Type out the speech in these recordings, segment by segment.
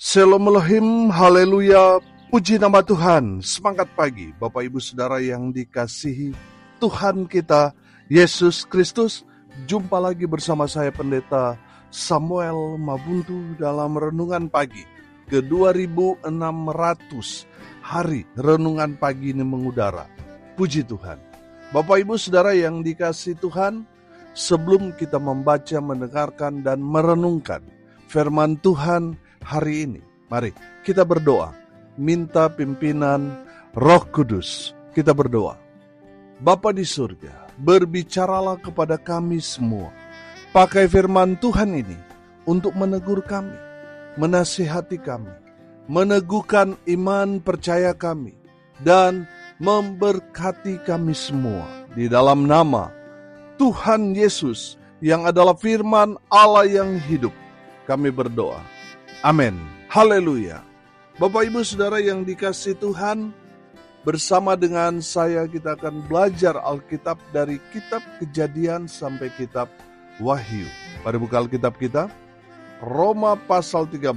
Shalom Elohim, haleluya, puji nama Tuhan. Semangat pagi Bapak Ibu Saudara yang dikasihi Tuhan kita Yesus Kristus. Jumpa lagi bersama saya Pendeta Samuel Mabuntu dalam Renungan Pagi ke 2600 hari Renungan Pagi ini mengudara. Puji Tuhan. Bapak Ibu Saudara yang dikasihi Tuhan, sebelum kita membaca, mendengarkan dan merenungkan firman Tuhan hari ini, mari kita berdoa, minta pimpinan Roh Kudus. Kita berdoa. Bapa di surga, berbicaralah kepada kami semua. Pakai firman Tuhan ini untuk menegur kami, menasihati kami, meneguhkan iman percaya kami, dan memberkati kami semua. Di dalam nama Tuhan Yesus yang adalah firman Allah yang hidup, kami berdoa. Amin. Haleluya. Bapak Ibu Saudara yang dikasihi Tuhan, bersama dengan saya kita akan belajar Alkitab dari kitab Kejadian sampai kitab Wahyu. Mari buka Alkitab kita. Roma pasal 13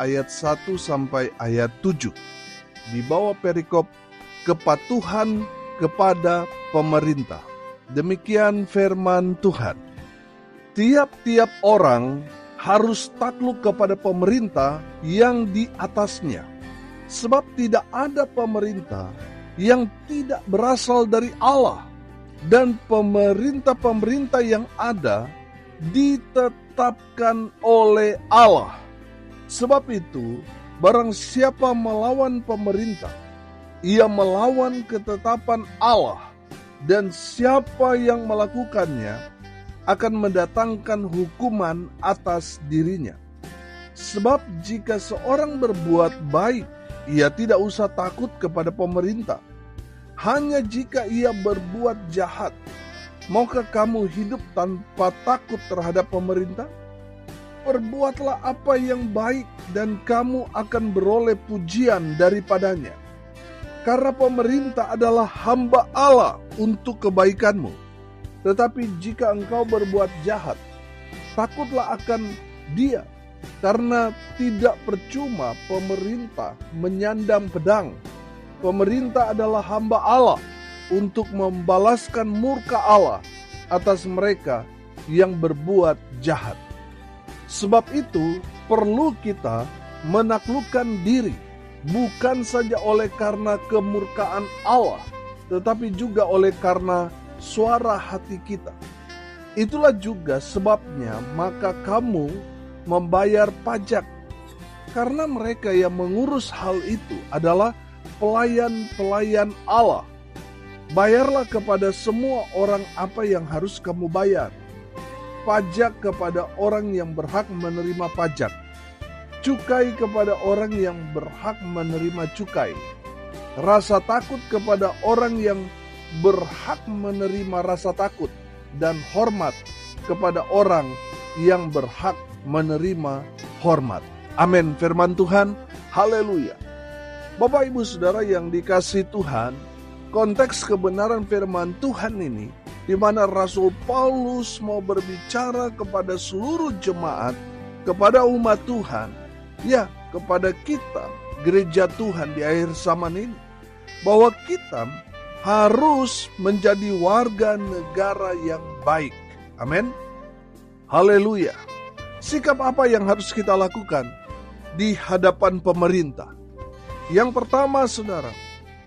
ayat 1 sampai ayat 7. Di bawah perikop kepatuhan kepada pemerintah. Demikian firman Tuhan. Tiap-tiap orang harus takluk kepada pemerintah yang di atasnya. Sebab tidak ada pemerintah yang tidak berasal dari Allah. Dan pemerintah-pemerintah yang ada ditetapkan oleh Allah. Sebab itu, barang siapa melawan pemerintah, ia melawan ketetapan Allah. Dan siapa yang melakukannya akan mendatangkan hukuman atas dirinya. Sebab jika seorang berbuat baik, ia tidak usah takut kepada pemerintah. Hanya jika ia berbuat jahat, maukah kamu hidup tanpa takut terhadap pemerintah? Perbuatlah apa yang baik dan kamu akan beroleh pujian daripadanya. Karena pemerintah adalah hamba Allah untuk kebaikanmu. Tetapi jika engkau berbuat jahat, takutlah akan dia, karena tidak percuma pemerintah menyandang pedang. Pemerintah adalah hamba Allah untuk membalaskan murka Allah atas mereka yang berbuat jahat. Sebab itu perlu kita menaklukkan diri, bukan saja oleh karena kemurkaan Allah, tetapi juga oleh karena suara hati kita. Itulah juga sebabnya maka kamu membayar pajak, karena mereka yang mengurus hal itu adalah pelayan-pelayan Allah. Bayarlah kepada semua orang apa yang harus kamu bayar. Pajak kepada orang yang berhak menerima pajak, cukai kepada orang yang berhak menerima cukai, rasa takut kepada orang yang berhak menerima rasa takut, dan hormat kepada orang yang berhak menerima hormat. Amin. Firman Tuhan. Haleluya. Bapak Ibu Saudara yang dikasihi Tuhan, konteks kebenaran firman Tuhan ini, di mana Rasul Paulus mau berbicara kepada seluruh jemaat, kepada umat Tuhan, ya, kepada kita, gereja Tuhan di akhir zaman ini, bahwa kita harus menjadi warga negara yang baik. Amin. Haleluya. Sikap apa yang harus kita lakukan di hadapan pemerintah? Yang pertama, saudara,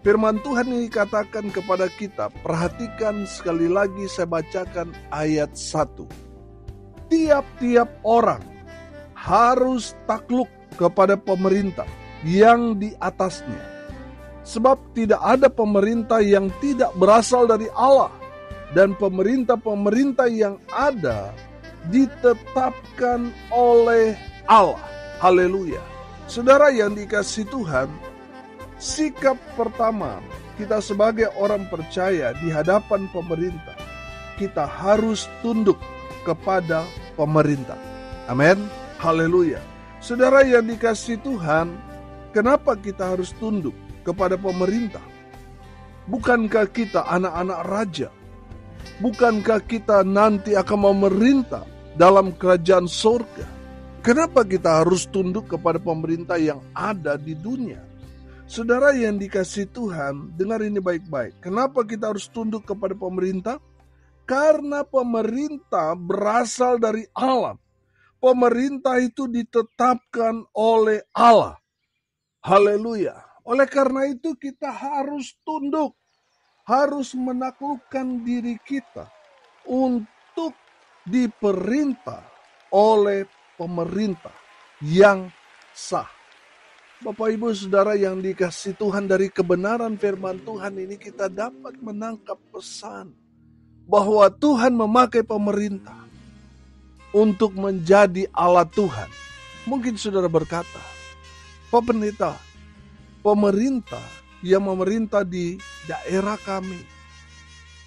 firman Tuhan ini katakan kepada kita, perhatikan sekali lagi saya bacakan ayat 1. Tiap-tiap orang harus takluk kepada pemerintah yang di atasnya. Sebab tidak ada pemerintah yang tidak berasal dari Allah. Dan pemerintah-pemerintah yang ada ditetapkan oleh Allah. Haleluya. Saudara yang dikasihi Tuhan, sikap pertama kita sebagai orang percaya di hadapan pemerintah, kita harus tunduk kepada pemerintah. Amin. Haleluya. Saudara yang dikasihi Tuhan, kenapa kita harus tunduk kepada pemerintah? Bukankah kita anak-anak raja? Bukankah kita nanti akan memerintah dalam kerajaan surga? Kenapa kita harus tunduk kepada pemerintah yang ada di dunia? Saudara yang dikasihi Tuhan, dengar ini baik-baik. Kenapa kita harus tunduk kepada pemerintah? Karena pemerintah berasal dari Allah. Pemerintah itu ditetapkan oleh Allah. Haleluya. Oleh karena itu kita harus tunduk, harus menaklukkan diri kita untuk diperintah oleh pemerintah yang sah. Bapak Ibu Saudara yang dikasihi Tuhan, dari kebenaran firman Tuhan ini kita dapat menangkap pesan bahwa Tuhan memakai pemerintah untuk menjadi alat Tuhan. Mungkin saudara berkata, Pak Pendeta, pemerintah yang memerintah di daerah kami,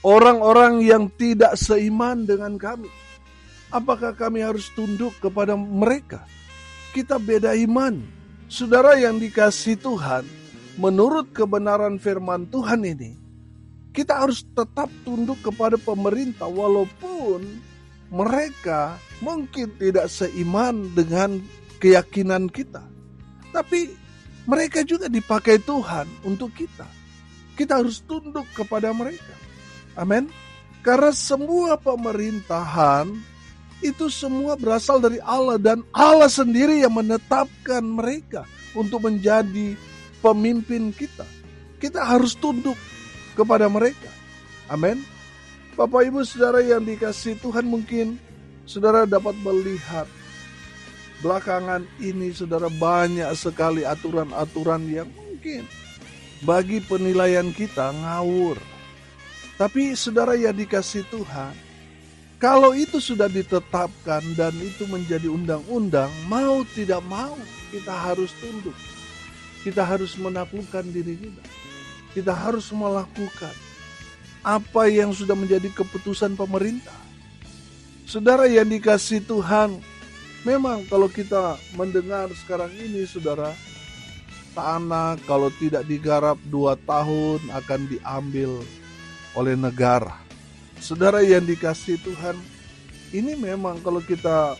orang-orang yang tidak seiman dengan kami, apakah kami harus tunduk kepada mereka? Kita beda iman. Saudara yang dikasihi Tuhan, menurut kebenaran firman Tuhan ini, kita harus tetap tunduk kepada pemerintah walaupun mereka mungkin tidak seiman dengan keyakinan kita. Tapi mereka juga dipakai Tuhan untuk kita. Kita harus tunduk kepada mereka. Amin. Karena semua pemerintahan itu semua berasal dari Allah, dan Allah sendiri yang menetapkan mereka untuk menjadi pemimpin kita. Kita harus tunduk kepada mereka. Amin. Bapak Ibu Saudara yang dikasihi Tuhan, mungkin saudara dapat melihat belakangan ini saudara banyak sekali aturan-aturan yang mungkin bagi penilaian kita ngawur. Tapi saudara yang dikasihi Tuhan, kalau itu sudah ditetapkan dan itu menjadi undang-undang, mau tidak mau kita harus tunduk. Kita harus menaklukkan diri kita. Kita harus melakukan apa yang sudah menjadi keputusan pemerintah. Saudara yang dikasihi Tuhan, memang kalau kita mendengar sekarang ini saudara, tanah kalau tidak digarap 2 tahun akan diambil oleh negara. Saudara yang dikasihi Tuhan, ini memang kalau kita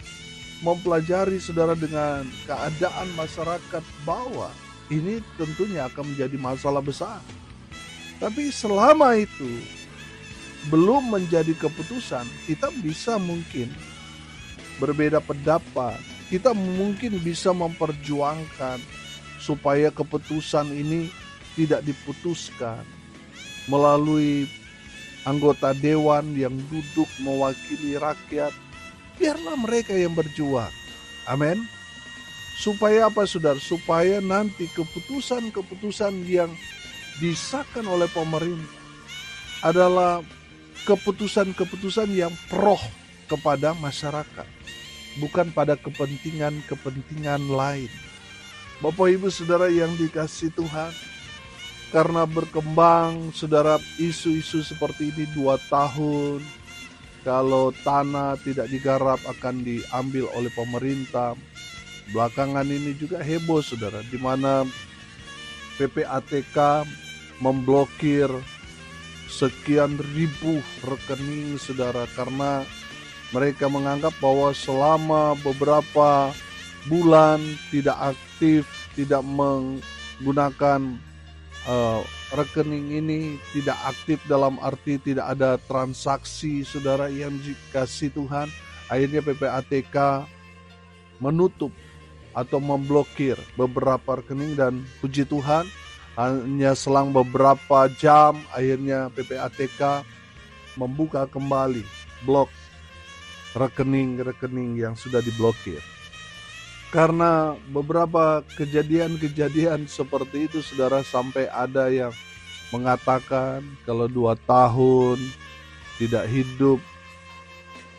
mempelajari saudara dengan keadaan masyarakat bawah, ini tentunya akan menjadi masalah besar. Tapi selama itu belum menjadi keputusan, kita bisa mungkin berbeda pendapat. Kita mungkin bisa memperjuangkan supaya keputusan ini tidak diputuskan melalui anggota dewan yang duduk mewakili rakyat. Biarlah mereka yang berjuang. Amin. Supaya apa saudara? Supaya nanti keputusan-keputusan yang disahkan oleh pemerintah adalah keputusan-keputusan yang pro kepada masyarakat, bukan pada kepentingan-kepentingan lain. Bapak Ibu Saudara yang dikasihi Tuhan, karena berkembang saudara isu-isu seperti ini 2 tahun, kalau tanah tidak digarap akan diambil oleh pemerintah. Belakangan ini juga heboh saudara, di mana PPATK memblokir sekian ribu rekening saudara, karena mereka menganggap bahwa selama beberapa bulan tidak aktif, tidak menggunakan rekening ini, tidak aktif dalam arti tidak ada transaksi saudara yang dikasihi Tuhan. Akhirnya PPATK menutup atau memblokir beberapa rekening, dan puji Tuhan hanya selang beberapa jam akhirnya PPATK membuka kembali blok rekening-rekening yang sudah diblokir. Karena beberapa kejadian-kejadian seperti itu saudara, sampai ada yang mengatakan kalau 2 tahun tidak hidup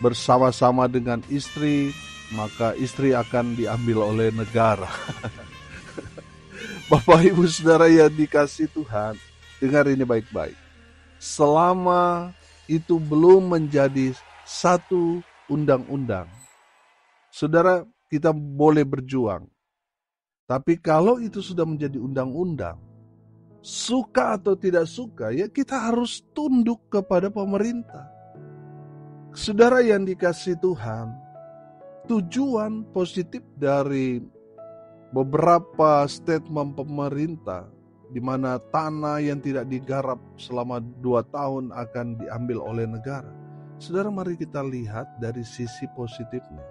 bersama-sama dengan istri, maka istri akan diambil oleh negara. Bapak Ibu Saudara yang dikasihi Tuhan, dengar ini baik-baik. Selama itu belum menjadi satu undang-undang, saudara, kita boleh berjuang. Tapi kalau itu sudah menjadi undang-undang, suka atau tidak suka, ya kita harus tunduk kepada pemerintah. Saudara yang dikasihi Tuhan, tujuan positif dari beberapa statement pemerintah di mana tanah yang tidak digarap selama 2 tahun akan diambil oleh negara. Saudara, mari kita lihat dari sisi positifnya.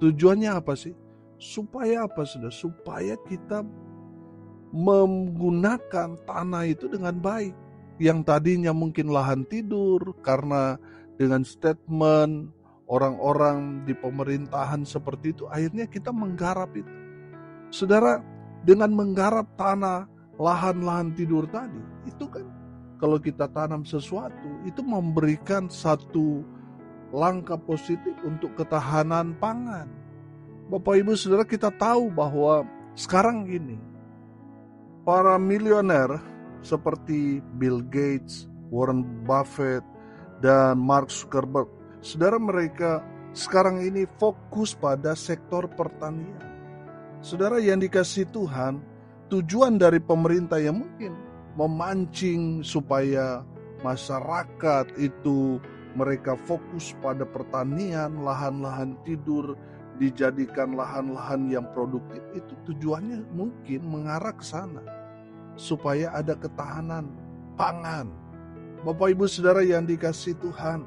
Tujuannya apa sih? Supaya apa, saudara? Supaya kita menggunakan tanah itu dengan baik. Yang tadinya mungkin lahan tidur, karena dengan statement orang-orang di pemerintahan seperti itu, akhirnya kita menggarap itu. Saudara, dengan menggarap tanah, lahan-lahan tidur tadi, itu kan kalau kita tanam sesuatu, itu memberikan satu langkah positif untuk ketahanan pangan. Bapak Ibu Saudara, kita tahu bahwa sekarang ini para milioner seperti Bill Gates, Warren Buffett, dan Mark Zuckerberg, saudara, mereka sekarang ini fokus pada sektor pertanian. Saudara yang dikasihi Tuhan, tujuan dari pemerintah yang mungkin memancing supaya masyarakat itu mereka fokus pada pertanian, lahan-lahan tidur dijadikan lahan-lahan yang produktif, itu tujuannya mungkin mengarah ke sana supaya ada ketahanan pangan. Bapak Ibu Saudara yang dikasihi Tuhan,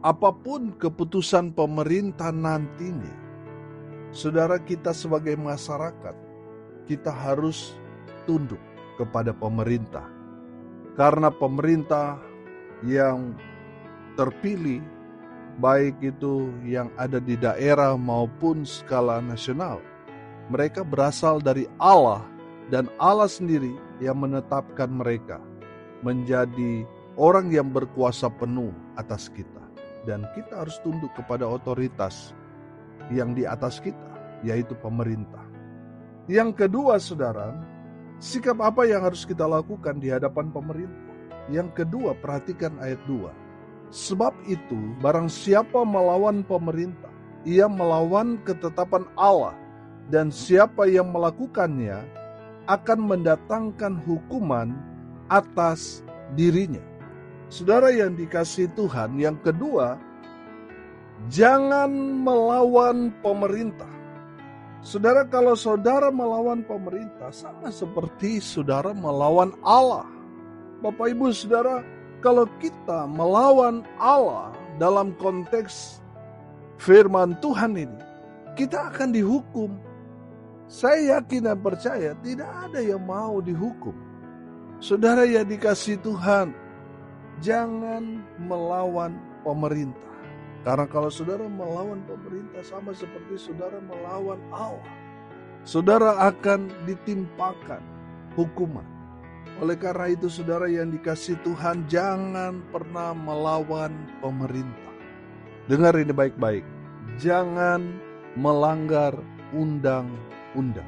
apapun keputusan pemerintah nantinya, saudara, kita sebagai masyarakat, kita harus tunduk kepada pemerintah. Karena pemerintah yang terpilih, baik itu yang ada di daerah maupun skala nasional, mereka berasal dari Allah, dan Allah sendiri yang menetapkan mereka menjadi orang yang berkuasa penuh atas kita. Dan kita harus tunduk kepada otoritas yang di atas kita, yaitu pemerintah. Yang kedua, saudara, sikap apa yang harus kita lakukan di hadapan pemerintah? Yang kedua, perhatikan ayat 2. Sebab itu, barang siapa melawan pemerintah, ia melawan ketetapan Allah, dan siapa yang melakukannya akan mendatangkan hukuman atas dirinya. Saudara yang dikasihi Tuhan, yang kedua, jangan melawan pemerintah. Saudara, kalau saudara melawan pemerintah, sama seperti saudara melawan Allah. Bapak Ibu Saudara, kalau kita melawan Allah dalam konteks firman Tuhan ini, kita akan dihukum. Saya yakin dan percaya tidak ada yang mau dihukum. Saudara yang dikasihi Tuhan, jangan melawan pemerintah. Karena kalau saudara melawan pemerintah, sama seperti saudara melawan Allah. Saudara akan ditimpakan hukuman. Oleh karena itu, saudara yang dikasihi Tuhan, jangan pernah melawan pemerintah. Dengar ini baik-baik. Jangan melanggar undang-undang.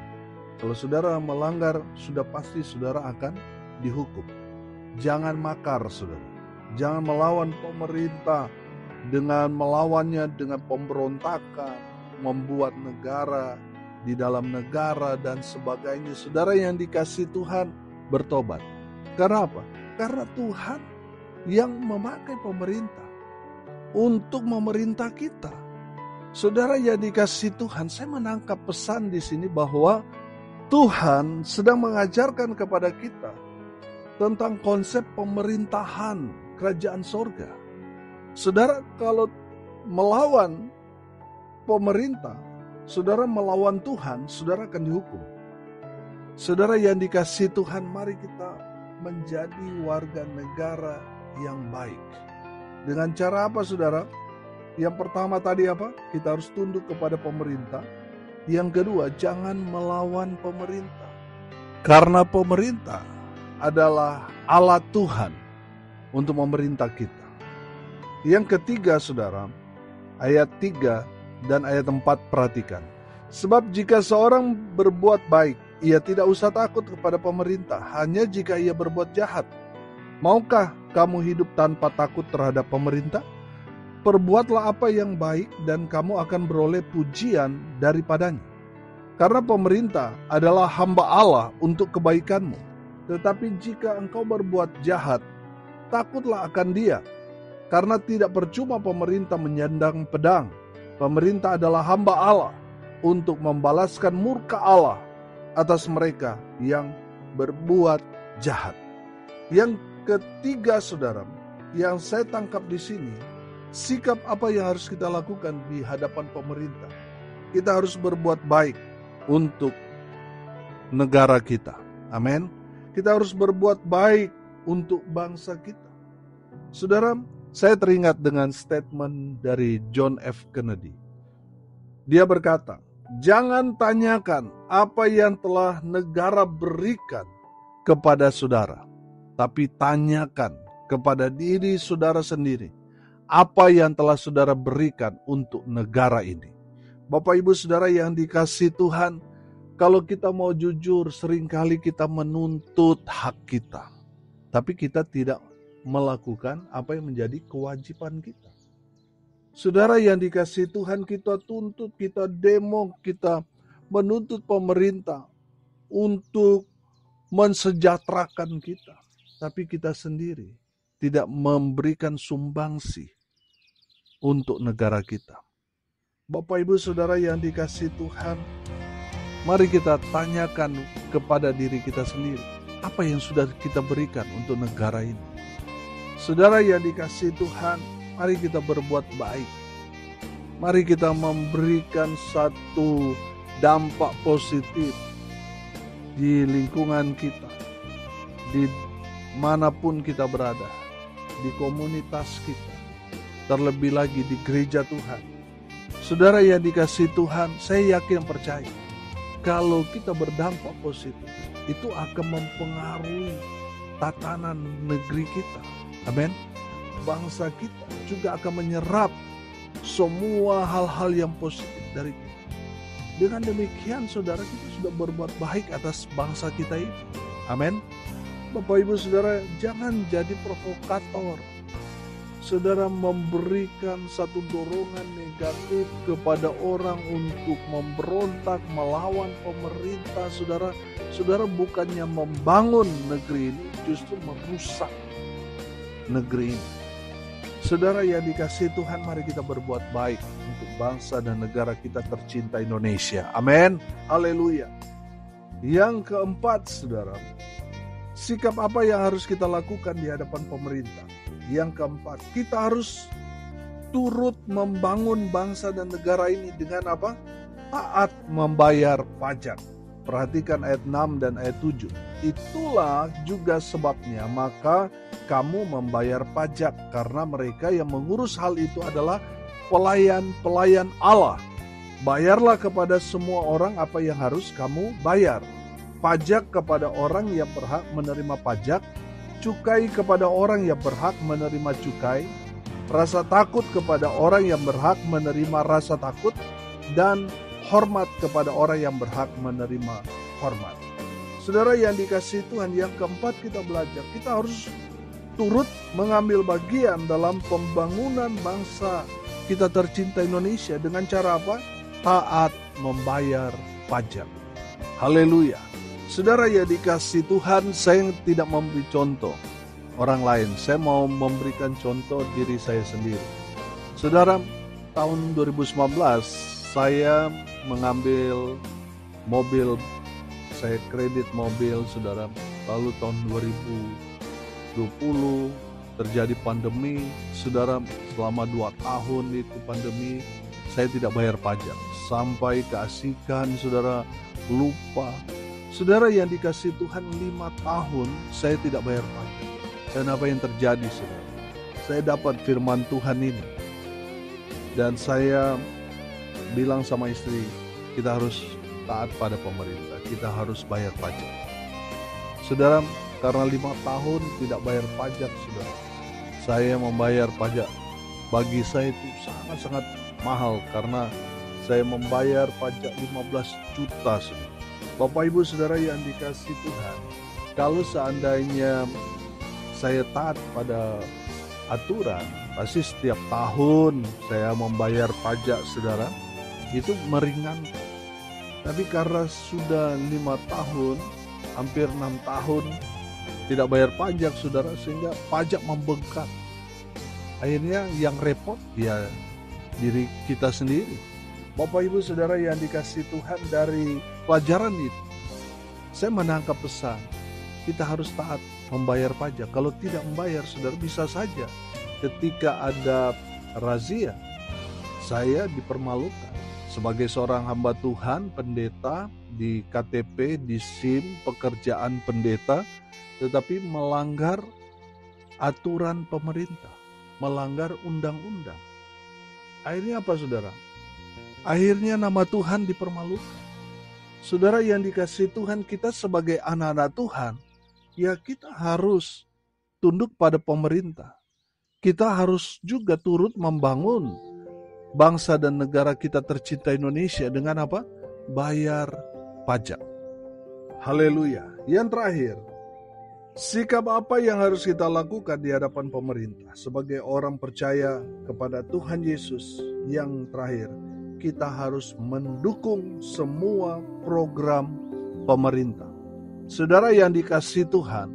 Kalau saudara melanggar, sudah pasti saudara akan dihukum. Jangan makar, saudara. Jangan melawan pemerintah dengan melawannya dengan pemberontakan, membuat negara di dalam negara dan sebagainya. Saudara yang dikasihi Tuhan, bertobat. Karena apa? Karena Tuhan yang memakai pemerintah untuk memerintah kita. Saudara yang dikasihi Tuhan, saya menangkap pesan di sini bahwa Tuhan sedang mengajarkan kepada kita tentang konsep pemerintahan kerajaan sorga. Saudara, kalau melawan pemerintah, saudara melawan Tuhan, saudara akan dihukum. Saudara yang dikasihi Tuhan, mari kita menjadi warga negara yang baik. Dengan cara apa, saudara? Yang pertama tadi apa? Kita harus tunduk kepada pemerintah. Yang kedua, jangan melawan pemerintah. Karena pemerintah adalah alat Tuhan untuk memerintah kita. Yang ketiga, saudara, ayat 3 dan ayat 4 perhatikan. Sebab jika seorang berbuat baik, ia tidak usah takut kepada pemerintah, hanya jika ia berbuat jahat. Maukah kamu hidup tanpa takut terhadap pemerintah? Perbuatlah apa yang baik dan kamu akan beroleh pujian daripadanya. Karena pemerintah adalah hamba Allah untuk kebaikanmu. Tetapi jika engkau berbuat jahat, takutlah akan dia. Karena tidak percuma pemerintah menyandang pedang, Pemerintah adalah hamba Allah untuk membalaskan murka Allah atas mereka yang berbuat jahat. Yang ketiga, saudara, yang saya tangkap di sini, sikap apa yang harus kita lakukan di hadapan pemerintah? Kita harus berbuat baik untuk negara kita. Amin. Kita harus berbuat baik untuk bangsa kita. Saudara, saya teringat dengan statement dari John F. Kennedy. Dia berkata, jangan tanyakan apa yang telah negara berikan kepada saudara, tapi tanyakan kepada diri saudara sendiri, apa yang telah saudara berikan untuk negara ini. Bapak Ibu Saudara yang dikasihi Tuhan, kalau kita mau jujur, seringkali kita menuntut hak kita, tapi kita tidak melakukan apa yang menjadi kewajiban kita. Saudara yang dikasihi Tuhan, kita tuntut, kita demo, kita menuntut pemerintah untuk mensejahterakan kita, tapi kita sendiri tidak memberikan sumbangsi untuk negara kita. Bapak Ibu Saudara yang dikasihi Tuhan, mari kita tanyakan kepada diri kita sendiri, apa yang sudah kita berikan untuk negara ini. Saudara yang dikasihi Tuhan, mari kita berbuat baik. Mari kita memberikan satu dampak positif di lingkungan kita, di manapun kita berada, di komunitas kita, terlebih lagi di gereja Tuhan. Saudara yang dikasihi Tuhan, saya yakin percaya, kalau kita berdampak positif, itu akan mempengaruhi tatanan negeri kita. Amin. Bangsa kita juga akan menyerap semua hal-hal yang positif dari kita. Dengan demikian, saudara, kita sudah berbuat baik atas bangsa kita ini. Amin. Bapak Ibu Saudara, jangan jadi provokator. Saudara memberikan satu dorongan negatif kepada orang untuk memberontak melawan pemerintah. Saudara bukannya membangun negeri ini, justru merusak negeri ini. Saudara yang dikasihi Tuhan, mari kita berbuat baik untuk bangsa dan negara kita tercinta Indonesia. Amin. Haleluya. Yang keempat, saudara, sikap apa yang harus kita lakukan di hadapan pemerintah? Yang keempat, kita harus turut membangun bangsa dan negara ini dengan apa? Taat membayar pajak. Perhatikan ayat 6 dan ayat 7. Itulah juga sebabnya maka kamu membayar pajak, karena mereka yang mengurus hal itu adalah pelayan-pelayan Allah. Bayarlah kepada semua orang apa yang harus kamu bayar. Pajak kepada orang yang berhak menerima pajak, cukai kepada orang yang berhak menerima cukai, rasa takut kepada orang yang berhak menerima rasa takut, dan hormat kepada orang yang berhak menerima hormat. Saudara yang dikasihi Tuhan, yang keempat kita belajar, kita harus turut mengambil bagian dalam pembangunan bangsa kita tercinta Indonesia dengan cara apa? Taat membayar pajak. Haleluya. Saudara yang dikasihi Tuhan, saya tidak memberi contoh orang lain. Saya mau memberikan contoh diri saya sendiri. Saudara, tahun 2019 saya mengambil mobil, saya kredit mobil, saudara. Lalu tahun 2020 terjadi pandemi, saudara. Selama 2 tahun itu pandemi, saya tidak bayar pajak. Sampai keasikan, saudara, lupa. Saudara yang dikasihi Tuhan, 5 tahun saya tidak bayar pajak. Dan apa yang terjadi, saudara? Saya dapat firman Tuhan ini. Dan saya bilang sama istri, kita harus taat pada pemerintah. Kita harus bayar pajak. Saudara, karena 5 tahun tidak bayar pajak, saudara, saya membayar pajak. Bagi saya itu sangat-sangat mahal, karena saya membayar pajak 15 juta, saudara. Bapak Ibu Saudara yang dikasihi Tuhan, kalau seandainya saya taat pada aturan, pasti setiap tahun saya membayar pajak, saudara, itu meringankan. Tapi karena sudah 5 tahun, hampir 6 tahun tidak bayar pajak, saudara, sehingga pajak membengkak. Akhirnya yang repot ya diri kita sendiri. Bapak Ibu Saudara yang dikasihi Tuhan, dari pelajaran itu saya menangkap pesan, kita harus taat membayar pajak. Kalau tidak membayar, saudara, bisa saja ketika ada razia, saya dipermalukan sebagai seorang hamba Tuhan, pendeta, di KTP, di SIM, pekerjaan pendeta, tetapi melanggar aturan pemerintah, melanggar undang-undang. Akhirnya apa, saudara? Akhirnya nama Tuhan dipermalukan. Saudara yang dikasihi Tuhan, kita sebagai anak-anak Tuhan, ya kita harus tunduk pada pemerintah. Kita harus juga turut membangun bangsa dan negara kita tercinta Indonesia dengan apa? Bayar pajak. Haleluya. Yang terakhir, sikap apa yang harus kita lakukan di hadapan pemerintah sebagai orang percaya kepada Tuhan Yesus? Yang terakhir, kita harus mendukung semua program pemerintah. Saudara yang dikasihi Tuhan,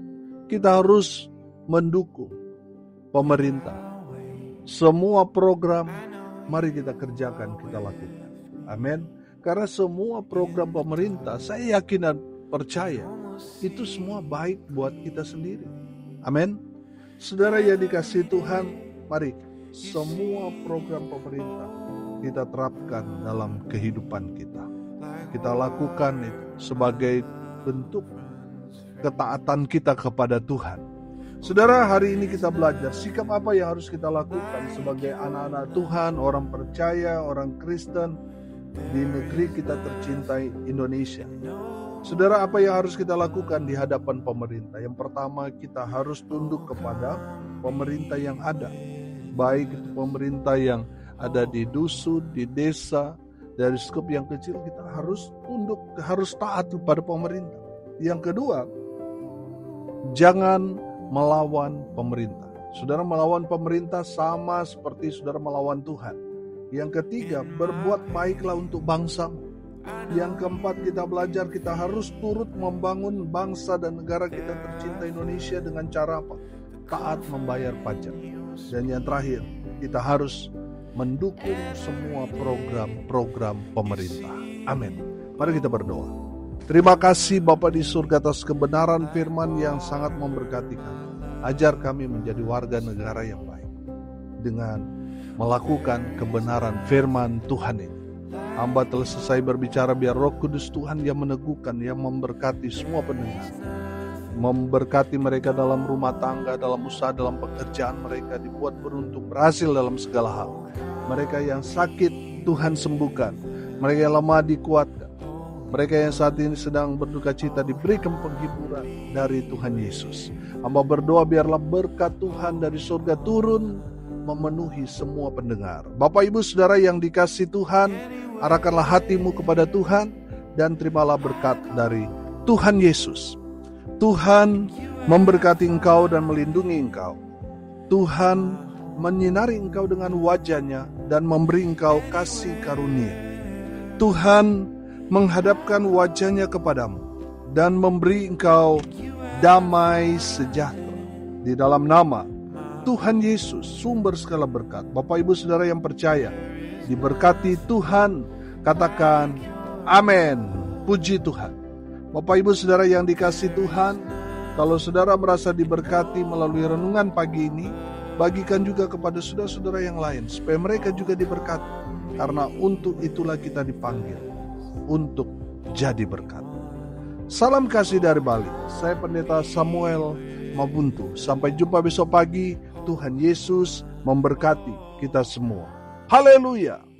kita harus mendukung pemerintah. Semua program, mari kita kerjakan, kita lakukan. Amin. Karena semua program pemerintah, saya yakin dan percaya, itu semua baik buat kita sendiri. Amin. Saudara yang dikasihi Tuhan, mari semua program pemerintah kita terapkan dalam kehidupan kita. Kita lakukan itu sebagai bentuk ketaatan kita kepada Tuhan. Saudara, hari ini kita belajar sikap apa yang harus kita lakukan sebagai anak-anak Tuhan, orang percaya, orang Kristen di negeri kita tercintai Indonesia. Saudara, apa yang harus kita lakukan di hadapan pemerintah? Yang pertama, kita harus tunduk kepada pemerintah yang ada. Baik itu pemerintah yang ada di dusun, di desa, dari skup yang kecil, kita harus tunduk, harus taat kepada pemerintah. Yang kedua, jangan melawan pemerintah. Saudara, melawan pemerintah sama seperti saudara melawan Tuhan. Yang ketiga, berbuat baiklah untuk bangsamu. Yang keempat, kita belajar kita harus turut membangun bangsa dan negara kita tercinta Indonesia dengan cara apa? Taat membayar pajak. Dan yang terakhir, kita harus mendukung semua program-program pemerintah. Amin. Mari kita berdoa. Terima kasih Bapa di surga atas kebenaran firman yang sangat memberkati kami. Ajar kami menjadi warga negara yang baik dengan melakukan kebenaran firman Tuhan ini. Hamba telah selesai berbicara, biar Roh Kudus Tuhan yang meneguhkan, yang memberkati semua pendengar. Memberkati mereka dalam rumah tangga, dalam usaha, dalam pekerjaan mereka, dibuat beruntung, berhasil dalam segala hal. Mereka yang sakit, Tuhan sembuhkan. Mereka yang lemah dikuatkan. Mereka yang saat ini sedang berduka cita diberikan penghiburan dari Tuhan Yesus. Hamba berdoa biarlah berkat Tuhan dari surga turun memenuhi semua pendengar. Bapak Ibu Saudara yang dikasihi Tuhan, arahkanlah hatimu kepada Tuhan dan terimalah berkat dari Tuhan Yesus. Tuhan memberkati engkau dan melindungi engkau. Tuhan menyinari engkau dengan wajah-Nya dan memberi engkau kasih karunia. Tuhan menghadapkan wajah-Nya kepadamu dan memberi engkau damai sejahtera. Di dalam nama Tuhan Yesus, sumber segala berkat. Bapak Ibu Saudara yang percaya, diberkati Tuhan, katakan amin. Puji Tuhan. Bapak Ibu Saudara yang dikasihi Tuhan, kalau saudara merasa diberkati melalui renungan pagi ini, bagikan juga kepada saudara-saudara yang lain, supaya mereka juga diberkati. Karena untuk itulah kita dipanggil, untuk jadi berkat. Salam kasih dari Bali. Saya Pendeta Samuel Mabuntu. Sampai jumpa besok pagi. Tuhan Yesus memberkati kita semua. Haleluya.